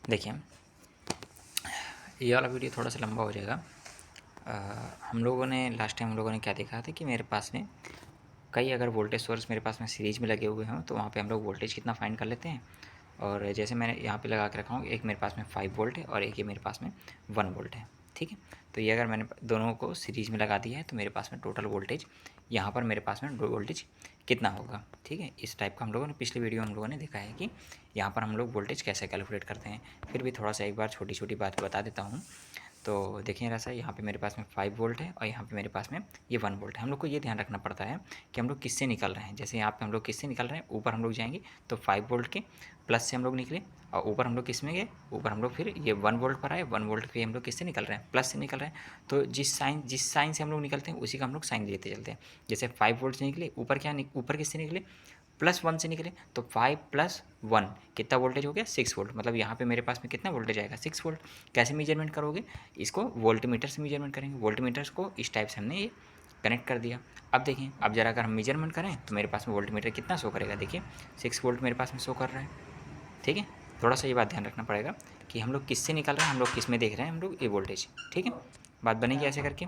देखिए, ये वाला वीडियो थोड़ा सा लंबा हो जाएगा। हम लोगों ने लास्ट टाइम हम लोगों ने क्या देखा था कि मेरे पास में कई अगर वोल्टेज सोर्स मेरे पास में सीरीज़ में लगे हुए हों तो वहाँ पे हम लोग वोल्टेज कितना फाइंड कर लेते हैं। और जैसे मैंने यहाँ पे लगा के रखा हूँ, एक मेरे पास में 5 वोल्ट है और एक ये मेरे पास में 1 वोल्ट है, ठीक है। तो ये अगर मैंने दोनों को सीरीज़ में लगा दिया है तो मेरे पास में टोटल वोल्टेज यहाँ पर मेरे पास में वोल्टेज कितना होगा, ठीक है। इस टाइप का हम लोगों ने पिछले वीडियो में हम लोगों ने देखा है कि यहाँ पर हम लोग वोल्टेज कैसे कैलकुलेट करते हैं। फिर भी थोड़ा सा एक बार छोटी छोटी बात बता देता हूँ। तो देखिए ऐसा, यहाँ पे मेरे पास में 5 वोल्ट है और यहाँ पे मेरे पास में ये 1 वोल्ट है। हम लोग को ये ध्यान रखना पड़ता है कि हम लोग किससे निकल रहे हैं। जैसे यहाँ पे हम लोग किससे निकल रहे हैं, ऊपर हम लोग जाएंगे तो 5 वोल्ट के प्लस से हम लोग निकले, और ऊपर हम लोग किस में गए, ऊपर हम लोग फिर ये 1 वोल्ट पर आए, 1 वोल्ट पे हम लोग किससे निकल रहे हैं, प्लस से निकल रहे हैं। तो जिस साइन से हम लोग निकलते हैं उसी का हम लोग साइन देते चलते हैं। जैसे 5 वोल्ट से निकले, ऊपर ऊपर किससे निकले, +1 से निकले, तो 5 + 1 कितना वोल्टेज हो गया, 6 वोल्ट। मतलब यहाँ पे मेरे पास में कितना वोल्टेज आएगा, 6 वोल्ट। कैसे मेजरमेंट करोगे, इसको वोल्टमीटर से मेजरमेंट करेंगे। वोल्टमीटर को इस टाइप से हमने ये कनेक्ट कर दिया। अब देखिए, अब जरा अगर हम मेजरमेंट करें तो मेरे पास में वोल्टमीटर कितना शो करेगा, देखिए 6 वोल्ट मेरे पास में शो कर रहा है, ठीक है। थोड़ा सा ये बात ध्यान रखना पड़ेगा कि हम लोग किससे निकल रहे हैं, हम लोग किस में देख रहे हैं, हम लोग ये वोल्टेज, ठीक है। बात बनेगी ऐसे करके।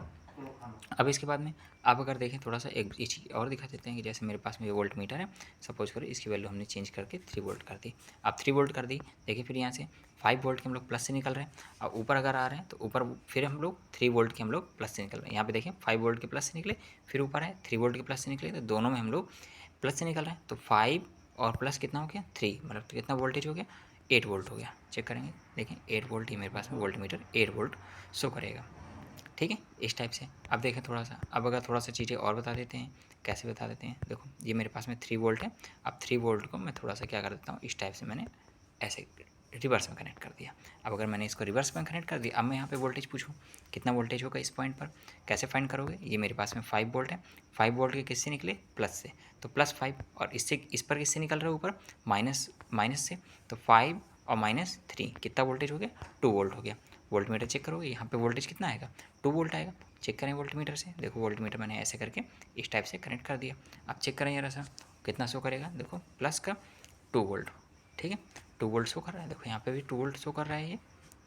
अब इसके बाद में आप अगर देखें थोड़ा सा एक चीज़ और दिखा देते हैं कि जैसे मेरे पास में ये वोल्ट मीटर है, सपोज करो इसकी वैल्यू हमने चेंज करके 3 वोल्ट कर दी। अब 3 वोल्ट कर दी, देखिए फिर यहाँ से 5 वोल्ट के हम लोग प्लस से निकल रहे हैं, और ऊपर अगर आ रहे हैं तो ऊपर फिर हम लोग 3 वोल्ट के हम लोग प्लस से निकल रहे हैं। यहाँ पे देखें 5 वोल्ट के प्लस से निकले, फिर ऊपर है 3 वोल्ट के प्लस से निकले, तो दोनों में हम लोग प्लस से निकल रहे हैं। तो 5 और प्लस कितना हो गया, 3, मतलब तो कितना वोल्टेज हो गया, 8 वोल्ट हो गया। चेक करेंगे, देखें 8 वोल्ट ही मेरे पास में वोल्ट मीटर 8 वोल्ट शो करेगा, ठीक है, इस टाइप से। अब देखें थोड़ा सा, अब अगर थोड़ा सा चीज़ें और बता देते हैं, कैसे बता देते हैं। देखो ये मेरे पास में 3 वोल्ट है। अब 3 वोल्ट को मैं थोड़ा सा क्या कर देता हूँ, इस टाइप से मैंने ऐसे रिवर्स में कनेक्ट कर दिया। अब अगर मैंने इसको रिवर्स में कनेक्ट कर दिया, अब मैं यहाँ पे वोल्टेज पूछूँ कितना वोल्टेज होगा इस पॉइंट पर, कैसे फाइंड करोगे। ये मेरे पास में 5 वोल्ट है, 5 वोल्ट के किससे निकले, प्लस से, तो +5, और इससे इस पर किससे निकल रहा है, ऊपर माइनस से, तो 5 और -3 कितना वोल्टेज हो गया, 2 वोल्ट हो गया। वोल्ट मीटर चेक करोगे, यहाँ पे वोल्टेज कितना आएगा, 2 वोल्ट आएगा। चेक करें वोल्ट मीटर से, देखो वोल्ट मीटर मैंने ऐसे करके इस टाइप से कनेक्ट कर दिया। अब चेक करें जरा सा कितना शो करेगा, देखो प्लस का 2 वोल्ट, ठीक है, 2 वोल्ट शो कर रहा है। देखो यहाँ पे भी 2 वोल्ट शो कर रहा है ये,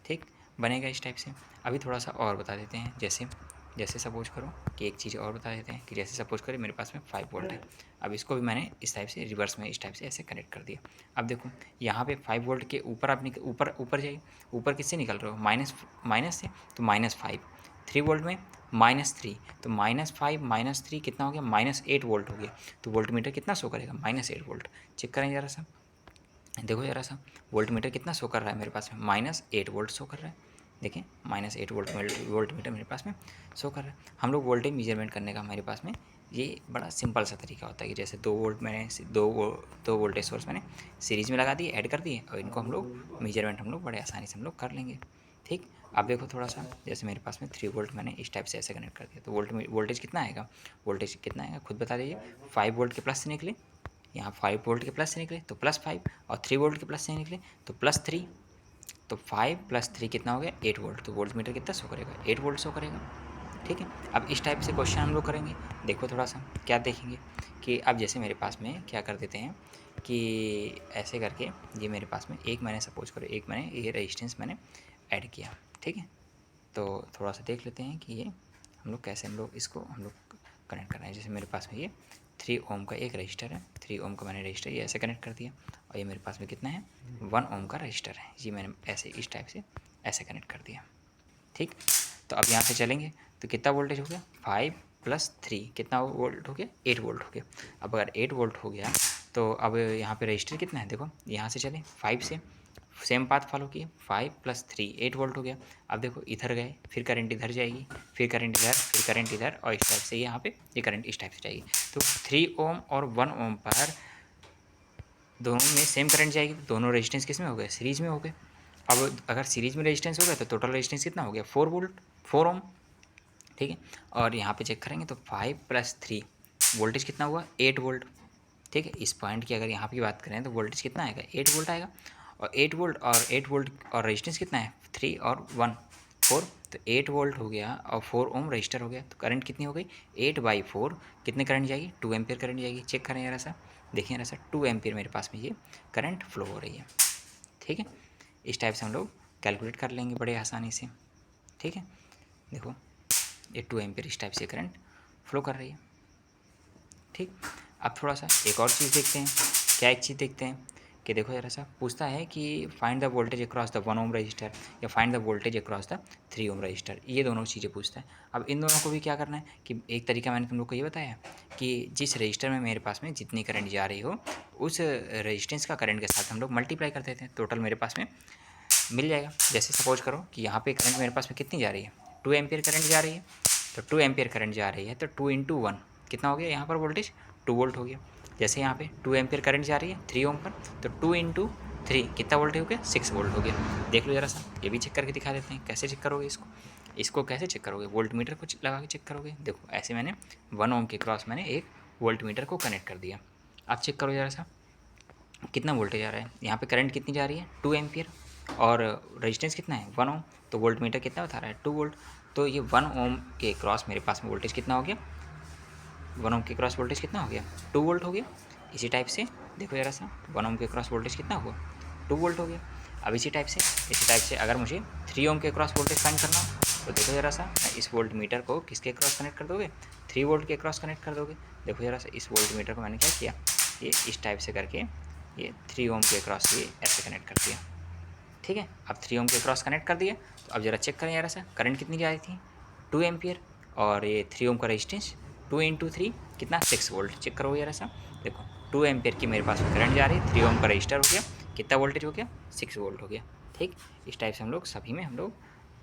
ठीक बनेगा इस टाइप से। अभी थोड़ा सा और बता देते हैं, जैसे जैसे सपोज करो कि एक चीज़ और बता देते हैं कि जैसे सपोज करें मेरे पास में 5 वोल्ट है। अब इसको भी मैंने इस टाइप से रिवर्स में इस टाइप से ऐसे कनेक्ट कर दिया। अब देखो यहाँ पे 5 वोल्ट के ऊपर आप ऊपर जाइए, ऊपर किससे निकल रहे हो, माइनस से, तो -5, 3 वोल्ट में -3, तो -5 -3 कितना हो गया, -8 वोल्ट हो गया। तो वोल्ट मीटर कितना शो करेगा, -8 वोल्ट। चेक करें ज़रा सा, देखो ज़रा सा वोल्ट मीटर कितना शो कर रहा है मेरे पास में, -8 वोल्ट शो कर रहा है। देखिए -8 वोल्ट मीटर मेरे पास में शो कर रहा है। हम लोग वोल्टेज मेजरमेंट करने का हमारे पास में ये बड़ा सिंपल सा तरीका होता है कि जैसे 2 वोल्ट मैंने दो वोल्टेज सोर्स मैंने सीरीज़ में लगा दिए, ऐड कर दिए, और इनको हम लोग मेजरमेंट हम लोग बड़े आसानी से हम लोग कर लेंगे, ठीक। अब देखो थोड़ा सा, जैसे मेरे पास में 3 वोल्ट मैंने इस टाइप से ऐसे कनेक्ट कर दिया, तो वोल्टेज कितना आएगा, वोल्टेज कितना आएगा खुद बता दीजिए। 5 वोल्ट के प्लस से निकले, यहाँ 5 वोल्ट के प्लस से निकले तो +5, और 3 वोल्ट के प्लस से निकले तो +3, तो 5 + 3 कितना हो गया, 8 वोल्ट। तो वोल्ट मीटर कितना शो करेगा, 8 वोल्ट शो करेगा, ठीक है। अब इस टाइप से क्वेश्चन हम लोग करेंगे। देखो थोड़ा सा क्या देखेंगे कि अब जैसे मेरे पास में क्या कर देते हैं कि ऐसे करके, ये मेरे पास में एक मैंने सपोज करो, एक मैंने ये रजिस्टेंस मैंने ऐड किया, ठीक है। तो थोड़ा सा देख लेते हैं कि ये हम लोग कैसे हम लोग इसको हम लोग कनेक्ट कर रहे हैं। जैसे मेरे पास में ये 3 ओम का एक रजिस्टर है, 3 ओम का मैंने रजिस्टर ये ऐसे कनेक्ट कर दिया, और ये मेरे पास में कितना है, 1 ओम का रजिस्टर है, ये मैंने ऐसे इस टाइप से ऐसे कनेक्ट कर दिया, ठीक। तो अब यहाँ से चलेंगे तो कितना वोल्टेज हो गया, 5 + 3 कितना वोल्ट हो गया, 8 वोल्ट हो गया। अब अगर 8 वोल्ट हो गया तो अब यहाँ पे रजिस्टर कितना है, देखो यहाँ से चले 5 से, सेम पाथ फॉलो किए, 5 + 3 8 वोल्ट हो गया। अब देखो इधर गए, फिर करंट इधर जाएगी, फिर करंट इधर, फिर करंट इधर, और इस टाइप से यहाँ पे ये करंट इस टाइप से जाएगी। तो 3 ओम और 1 ओम पर दोनों में सेम करंट जाएगी, तो दोनों रेजिस्टेंस किस में हो गए, सीरीज में हो गए। अब अगर सीरीज में रेजिस्टेंस हो गया तो टोटल रेजिस्टेंस कितना हो गया, 4 वोल्ट, 4 ओम, ठीक है। और यहाँ पे चेक करेंगे तो 5 + 3 वोल्टेज कितना हुआ, 8 वोल्ट, ठीक है। इस पॉइंट की अगर यहाँ की बात करें तो वोल्टेज कितना आएगा, 8 वोल्ट आएगा। और 8 वोल्ट और रेजिस्टेंस कितना है, 3 और 1 4, तो 8 वोल्ट हो गया और 4 ओम रजिस्टर हो गया। तो करंट कितनी हो गई, 8/4 कितने करंट जाएगी, 2 एम्पियर करंट जाएगी। चेक करें जरा सा, देखिए जरा सा 2 एम्पियर मेरे पास में ये करंट फ्लो हो रही है, ठीक है। इस टाइप से हम लोग कैलकुलेट कर लेंगे बड़े आसानी से। ठीक है, देखो ये 2 एम्पीयर इस टाइप से करंट फ्लो कर रही है। ठीक, अब थोड़ा सा एक और चीज़ देखते हैं। क्या एक चीज़ देखते हैं कि देखो ज़रा सा पूछता है कि find the voltage across the 1 ohm resistor या find the voltage across the 3 ohm resistor, ये दोनों चीज़ें पूछता है। अब इन दोनों को भी क्या करना है कि एक तरीका मैंने तुम लोग को ये बताया कि जिस रजिस्टर में मेरे पास में जितनी करंट जा रही हो उस रजिस्टेंस का करंट के साथ हम लोग मल्टीप्लाई कर देते हैं, टोटल मेरे पास में मिल जाएगा। जैसे सपोज करो कि यहाँ पे करंट मेरे पास में कितनी जा रही है, 2 एम्पियर करंट जा रही है। तो 2 एम्पियर करंट जा रही है तो 2 इंटू 1 कितना हो गया, यहाँ पर वोल्टेज 2 वोल्ट हो गया। जैसे यहाँ पे 2 एम्पियर करंट जा रही है 3 ओम पर, तो 2 इंटू 3 कितना वोल्ट हो गया, 6 वोल्ट हो गया। देख लो ज़रा सा, ये भी चेक करके दिखा देते हैं। कैसे चेक करोगे इसको कैसे चेक करोगे, वोल्ट मीटर को लगा के चेक करोगे। देखो ऐसे मैंने 1 ओम के क्रॉस मैंने एक वोल्ट मीटर को कनेक्ट कर दिया। अब चेक करो ज़रा सा कितना वोल्टेज आ रहा है, यहाँ पे करंट कितनी जा रही है 2 एम्पियर और रेजिस्टेंस कितना है 1 ओम, तो वोल्ट मीटर कितना बता रहा है 2 वोल्ट। तो ये 1 ओम के क्रॉस मेरे पास में वोल्टेज कितना हो गया, 1 ओम के क्रॉस वोल्टेज कितना हो गया 2 वोल्ट हो गया। इसी टाइप से देखो ज़रा सा 1 ओम के क्रॉस वोल्टेज कितना हुआ 2 वोल्ट हो गया। अब इसी टाइप से अगर मुझे 3 ओम के क्रॉस वोल्टेज फाइंड करना हो तो देखो ज़रा सा इस वोल्ट मीटर को किसके क्रॉस कनेक्ट कर दोगे, 3 वोल्ट के क्रॉस कनेक्ट कर दोगे। देखो ज़रा सा इस वोल्ट मीटर को मैंने क्या किया, ये इस टाइप से करके ये 3 ओम के क्रॉस ये ऐसे कनेक्ट कर दिया। ठीक है, अब 3 ओम के क्रॉस कनेक्ट कर दिया। तो अब जरा चेक करें ज़रा सा करंट कितनी जा रही थी 2 एम्पियर और ये 3 ओम का रेजिस्टेंस 2 इंटू 3 कितना 6 वोल्ट। चेक करो ज़रा सा, देखो 2 एम्पियर की मेरे पास में करंट जा रही है, 3 ओम का रजिस्टर हो गया, कितना वोल्टेज हो गया 6 वोल्ट हो गया। ठीक, इस टाइप से हम लोग सभी में हम लोग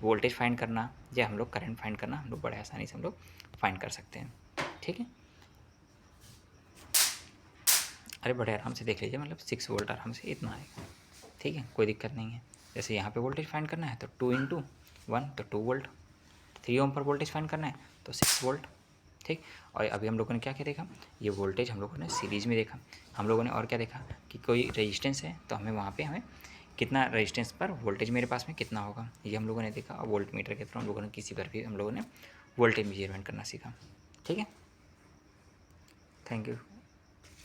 वोल्टेज फाइंड करना या हम लोग करंट फाइंड करना हम लोग बड़े आसानी से हम लोग फाइंड कर सकते हैं। ठीक है, अरे बड़े आराम से देख लीजिए, मतलब 6 वोल्ट आराम से इतना आएगा। ठीक है, कोई दिक्कत नहीं है। जैसे यहाँ पे वोल्टेज फाइंड करना है तो 2 इंटू 1 तो 2 वोल्ट, 3 ओम पर वोल्टेज फाइंड करना है तो 6 वोल्ट। ठीक, और अभी हम लोगों ने क्या क्या देखा, ये वोल्टेज हम लोगों ने सीरीज़ में देखा। हम लोगों ने और क्या देखा कि कोई रेजिस्टेंस है तो हमें वहाँ पे हमें कितना रेजिस्टेंस पर वोल्टेज मेरे पास में कितना होगा, ये हम लोगों ने देखा। और वोल्ट मीटर के थ्रू हम लोगों ने किसी पर भी हम लोगों ने वोल्टेज मेजरमेंट करना सीखा। ठीक है, थैंक यू।